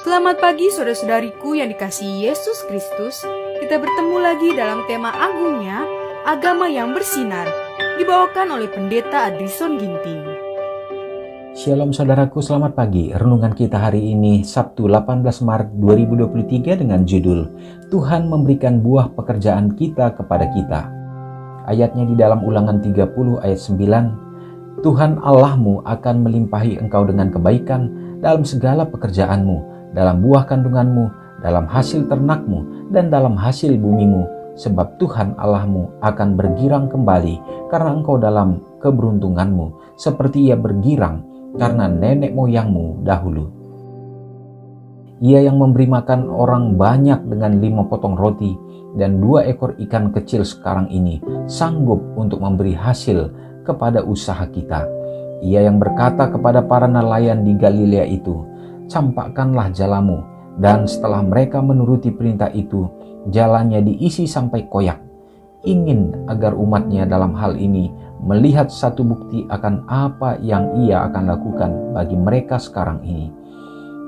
Selamat pagi saudara-saudariku yang dikasihi Yesus Kristus. Kita bertemu lagi dalam tema agungnya, agama yang bersinar, dibawakan oleh Pendeta Adrison Ginting. Shalom saudaraku, selamat pagi. Renungan kita hari ini Sabtu 18 Maret 2023 dengan judul Tuhan memberikan buah pekerjaan kita kepada kita. Ayatnya di dalam Ulangan 30 ayat 9. Tuhan Allahmu akan melimpahi engkau dengan kebaikan dalam segala pekerjaanmu, dalam buah kandunganmu, dalam hasil ternakmu, dan dalam hasil bumimu, sebab Tuhan Allahmu akan bergirang kembali karena engkau dalam keberuntunganmu, seperti Ia bergirang karena nenek moyangmu dahulu. Ia yang memberi makan orang banyak dengan 5 potong roti dan 2 ekor ikan kecil sekarang ini sanggup untuk memberi hasil kepada usaha kita. Ia yang berkata kepada para nelayan di Galilea itu, "Campakkanlah jalamu," dan setelah mereka menuruti perintah itu, jalannya diisi sampai koyak. Ingin agar umatnya dalam hal ini melihat satu bukti akan apa yang Ia akan lakukan bagi mereka sekarang ini.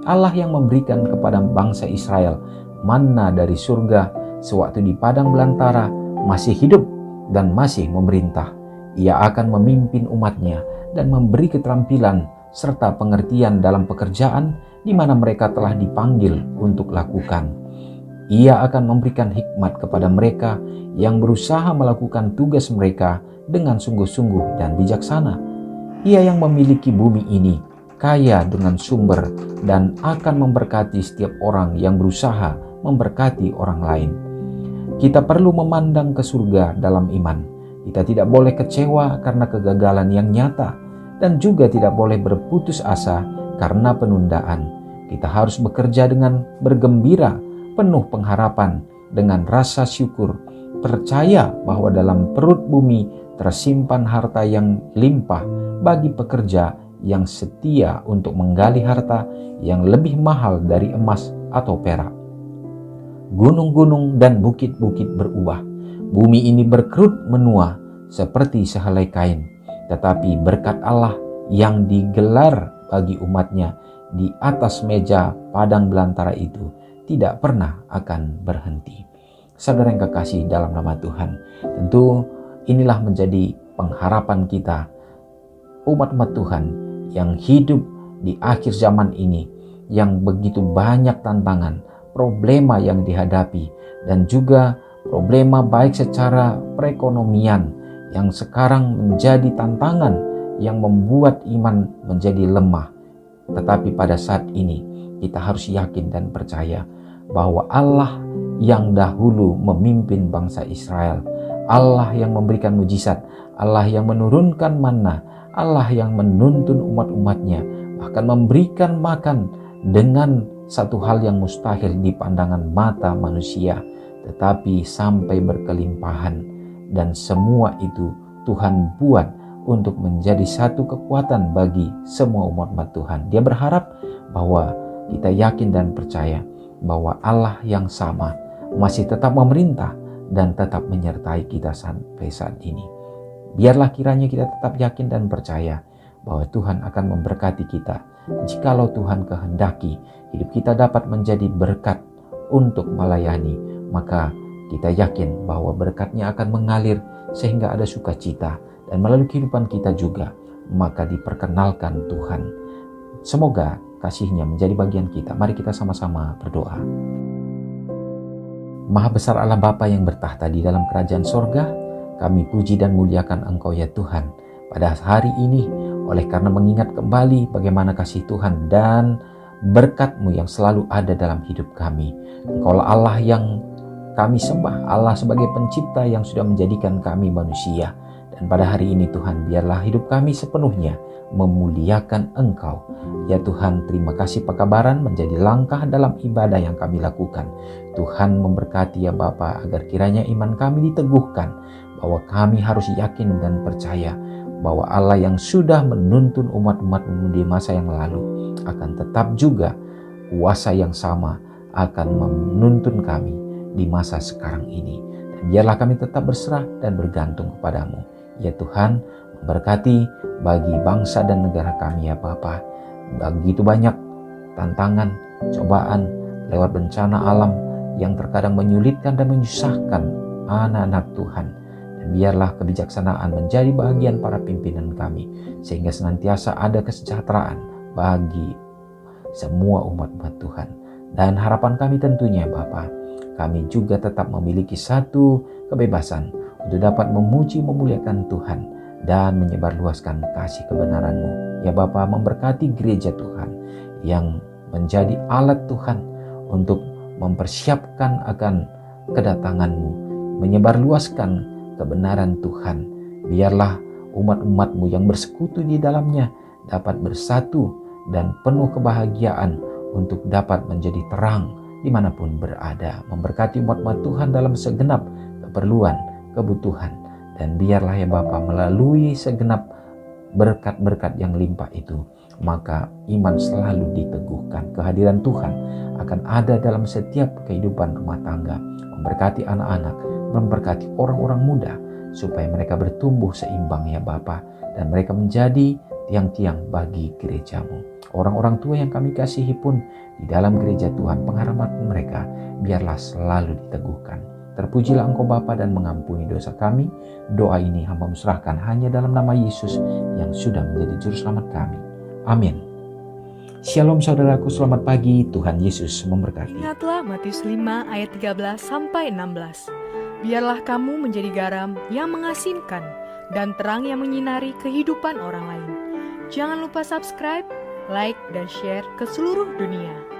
Allah yang memberikan kepada bangsa Israel manna dari surga sewaktu di padang belantara masih hidup dan masih memerintah. Ia akan memimpin umatnya dan memberi keterampilan serta pengertian dalam pekerjaan di mana mereka telah dipanggil untuk lakukan. Ia akan memberikan hikmat kepada mereka yang berusaha melakukan tugas mereka dengan sungguh-sungguh dan bijaksana. Ia yang memiliki bumi ini kaya dengan sumber dan akan memberkati setiap orang yang berusaha memberkati orang lain. Kita perlu memandang ke surga dalam iman. Kita tidak boleh kecewa karena kegagalan yang nyata dan juga tidak boleh berputus asa karena penundaan. Kita harus bekerja dengan bergembira, penuh pengharapan, dengan rasa syukur, percaya bahwa dalam perut bumi tersimpan harta yang limpah bagi pekerja yang setia untuk menggali harta yang lebih mahal dari emas atau perak. Gunung-gunung dan bukit-bukit berubah. Bumi ini berkerut menua seperti sehelai kain, tetapi berkat Allah yang digelar bagi umatnya di atas meja padang belantara itu tidak pernah akan berhenti. Saudara yang kekasih dalam nama Tuhan, tentu inilah menjadi pengharapan kita, umat-umat Tuhan yang hidup di akhir zaman ini, yang begitu banyak tantangan, problema yang dihadapi, dan juga problema baik secara perekonomian yang sekarang menjadi tantangan yang membuat iman menjadi lemah. Tetapi pada saat ini kita harus yakin dan percaya bahwa Allah yang dahulu memimpin bangsa Israel, Allah yang memberikan mujizat, Allah yang menurunkan manna, Allah yang menuntun umat-umatnya, bahkan memberikan makan dengan satu hal yang mustahil di pandangan mata manusia, tetapi sampai berkelimpahan. Dan semua itu Tuhan buat untuk menjadi satu kekuatan bagi semua umat-umat Tuhan. Dia berharap bahwa kita yakin dan percaya bahwa Allah yang sama masih tetap memerintah dan tetap menyertai kita sampai saat ini. Biarlah kiranya kita tetap yakin dan percaya bahwa Tuhan akan memberkati kita. Jikalau Tuhan kehendaki hidup kita dapat menjadi berkat untuk melayani, maka kita yakin bahwa berkatnya akan mengalir sehingga ada sukacita, dan melalui kehidupan kita juga maka diperkenalkan Tuhan. Semoga kasih-Nya menjadi bagian kita. Mari kita sama-sama berdoa. Maha besar Allah Bapa yang bertahta di dalam kerajaan sorga, kami puji dan muliakan Engkau ya Tuhan pada hari ini, oleh karena mengingat kembali bagaimana kasih Tuhan dan berkat-Mu yang selalu ada dalam hidup kami. Engkaulah Allah yang kami sembah, Allah sebagai pencipta yang sudah menjadikan kami manusia. Dan pada hari ini Tuhan, biarlah hidup kami sepenuhnya memuliakan Engkau. Ya Tuhan, terima kasih pekabaran menjadi langkah dalam ibadah yang kami lakukan. Tuhan memberkati ya Bapa, agar kiranya iman kami diteguhkan, bahwa kami harus yakin dan percaya bahwa Allah yang sudah menuntun umat-umat-Mu di masa yang lalu akan tetap juga kuasa yang sama akan menuntun kami di masa sekarang ini. Dan biarlah kami tetap berserah dan bergantung kepadamu. Ya Tuhan, memberkati bagi bangsa dan negara kami ya Bapa. Begitu banyak tantangan, cobaan, lewat bencana alam yang terkadang menyulitkan dan menyusahkan anak-anak Tuhan. Dan biarlah kebijaksanaan menjadi bagian para pimpinan kami, sehingga senantiasa ada kesejahteraan bagi semua umat-umat Tuhan. Dan harapan kami tentunya Bapa, kami juga tetap memiliki satu kebebasan untuk dapat memuji memuliakan Tuhan dan menyebarluaskan kasih kebenaran-Mu. Ya Bapa, memberkati gereja Tuhan yang menjadi alat Tuhan untuk mempersiapkan akan kedatangan-Mu, menyebarluaskan kebenaran Tuhan. Biarlah umat-umat-Mu yang bersekutu di dalamnya dapat bersatu dan penuh kebahagiaan untuk dapat menjadi terang dimanapun berada. Memberkati umat-umat Tuhan dalam segenap keperluan, kebutuhan. Dan biarlah ya Bapa, melalui segenap berkat-berkat yang limpah itu, maka iman selalu diteguhkan. Kehadiran Tuhan akan ada dalam setiap kehidupan rumah tangga. Memberkati anak-anak, memberkati orang-orang muda, supaya mereka bertumbuh seimbang ya Bapa, dan mereka menjadi tiang-tiang bagi gereja-Mu. Orang-orang tua yang kami kasihi pun di dalam gereja Tuhan, pengharapan mereka biarlah selalu diteguhkan. Terpujilah Engkau Bapa dan mengampuni dosa kami. Doa ini hamba serahkan hanya dalam nama Yesus yang sudah menjadi juru selamat kami. Amin. Shalom saudaraku, selamat pagi. Tuhan Yesus memberkati. Ingatlah Matius 5 ayat 13-16. Biarlah kamu menjadi garam yang mengasinkan dan terang yang menyinari kehidupan orang lain. Jangan lupa subscribe, like, dan share ke seluruh dunia.